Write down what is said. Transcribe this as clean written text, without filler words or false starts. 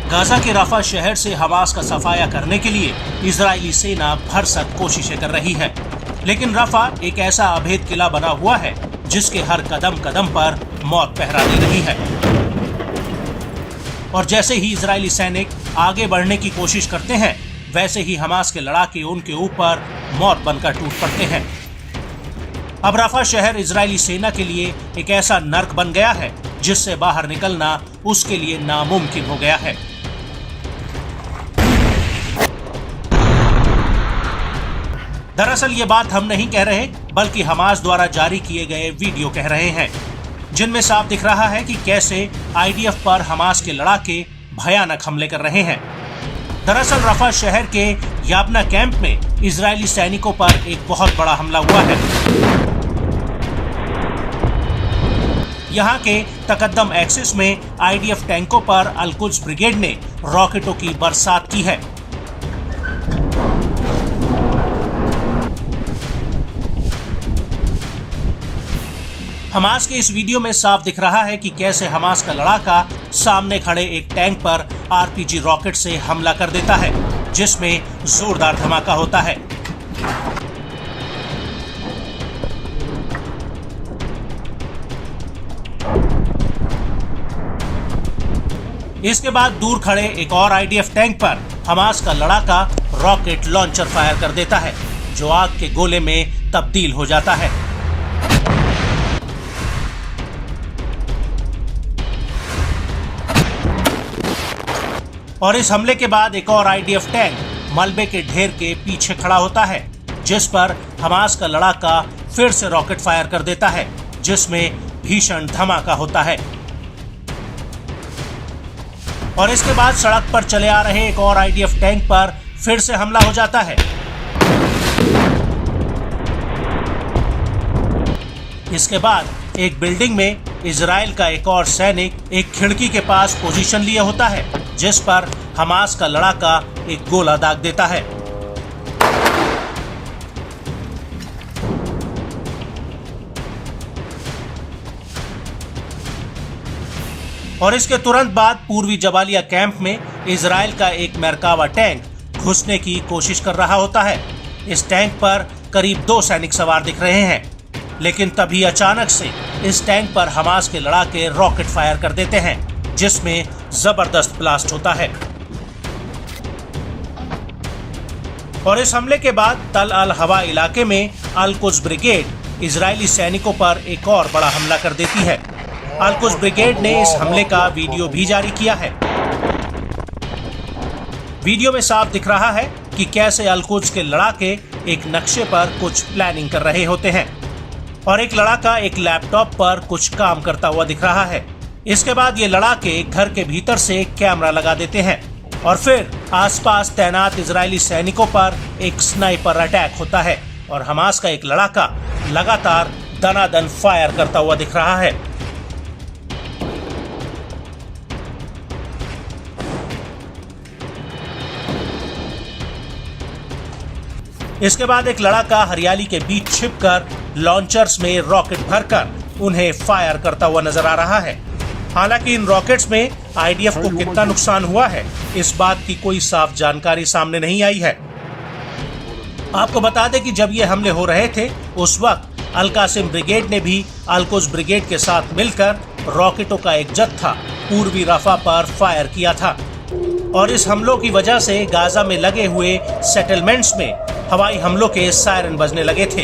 Gaza के Rafa शहर से हमास का सफाया करने के लिए इजरायली सेना भरसक कोशिशें कर रही है, लेकिन राफा एक ऐसा अभेद किला बना हुआ है जिसके हर कदम कदम पर मौत पहरा दे रही है। और जैसे ही इजरायली सैनिक आगे बढ़ने की कोशिश करते हैं, वैसे ही हमास के लड़ाके उनके ऊपर मौत बनकर टूट पड़ते हैं। अब राफा शहर इजरायली सेना के लिए एक ऐसा नर्क बन गया है जिससे बाहर निकलना उसके लिए नामुमकिन हो गया है। दरअसल ये बात हम नहीं कह रहे, बल्कि हमास द्वारा जारी किए गए वीडियो कह रहे हैं, जिनमें साफ दिख रहा है कि कैसे आईडीएफ पर हमास के लड़ाके भयानक हमले कर रहे हैं। दरअसल रफा शहर के याबना कैंप में इजरायली सैनिकों पर एक बहुत बड़ा हमला हुआ है। यहाँ के तकद्दम एक्सिस में आईडीएफ टैंकों पर अल-कुद्स ब्रिगेड ने रॉकेटों की बरसात की है। हमास के इस वीडियो में साफ दिख रहा है कि कैसे हमास का लड़ाका सामने खड़े एक टैंक पर आरपीजी रॉकेट से हमला कर देता है, जिसमें जोरदार धमाका होता है। इसके बाद दूर खड़े एक और आईडीएफ टैंक पर हमास का लड़ाका रॉकेट लॉन्चर फायर कर देता है, जो आग के गोले में तब्दील हो जाता है। और इस हमले के बाद एक और आईडीएफ टैंक मलबे के ढेर के पीछे खड़ा होता है, जिस पर हमास का लड़ाका फिर से रॉकेट फायर कर देता है, जिसमें भीषण धमाका होता है। और इसके बाद सड़क पर चले आ रहे एक और आईडीएफ टैंक पर फिर से हमला हो जाता है। इसके बाद एक बिल्डिंग में इजराइल का एक और सैनिक एक खिड़की के पास पोजीशन लिए होता है, जिस पर हमास का लड़ाका एक गोला दाग देता है। और इसके तुरंत बाद पूर्वी जबालिया कैंप में इजराइल का एक मरकावा टैंक घुसने की कोशिश कर रहा होता है। इस टैंक पर करीब 2 सैनिक सवार दिख रहे हैं, लेकिन तभी अचानक से इस टैंक पर हमास के लड़ाके रॉकेट फायर कर देते हैं, जिसमें जबरदस्त ब्लास्ट होता है। और इस हमले के बाद तल अल हवा इलाके में अल-कुद्स ब्रिगेड इजरायली सैनिकों पर एक और बड़ा हमला कर देती है। अल-कुद्स ब्रिगेड ने इस हमले का वीडियो भी जारी किया है। वीडियो में साफ दिख रहा है कि कैसे अल-कुद्स के लड़ाके एक नक्शे पर कुछ प्लानिंग कर रहे होते हैं, और एक लड़ाका एक लैपटॉप पर कुछ काम करता हुआ दिख रहा है। इसके बाद ये लड़ाके घर के भीतर से कैमरा लगा देते हैं, और फिर आसपास तैनात इजरायली सैनिकों पर एक स्नाइपर अटैक होता है, और हमास का एक लड़ाका लगातार दनादन फायर करता हुआ दिख रहा है। इसके बाद एक लड़ाका हरियाली के बीच छिपकर लॉन्चर्स में रॉकेट भरकर उन्हें फायर करता हुआ नजर आ रहा है। हालांकि इन रॉकेट्स में आईडीएफ को कितना नुकसान हुआ है, इस बात की कोई साफ जानकारी सामने नहीं आई है। आपको बता दें कि जब ये हमले हो रहे थे, उस वक्त अल-कासिम ब्रिगेड ने भी अल-कुद्स ब्रिगेड के साथ मिलकर रॉकेटों का एक जत्था पूर्वी रफा पर फायर किया था। और इस हमलों की वजह से गाजा में लगे हुए सेटलमेंट्स में हवाई हमलों के सायरन बजने लगे थे।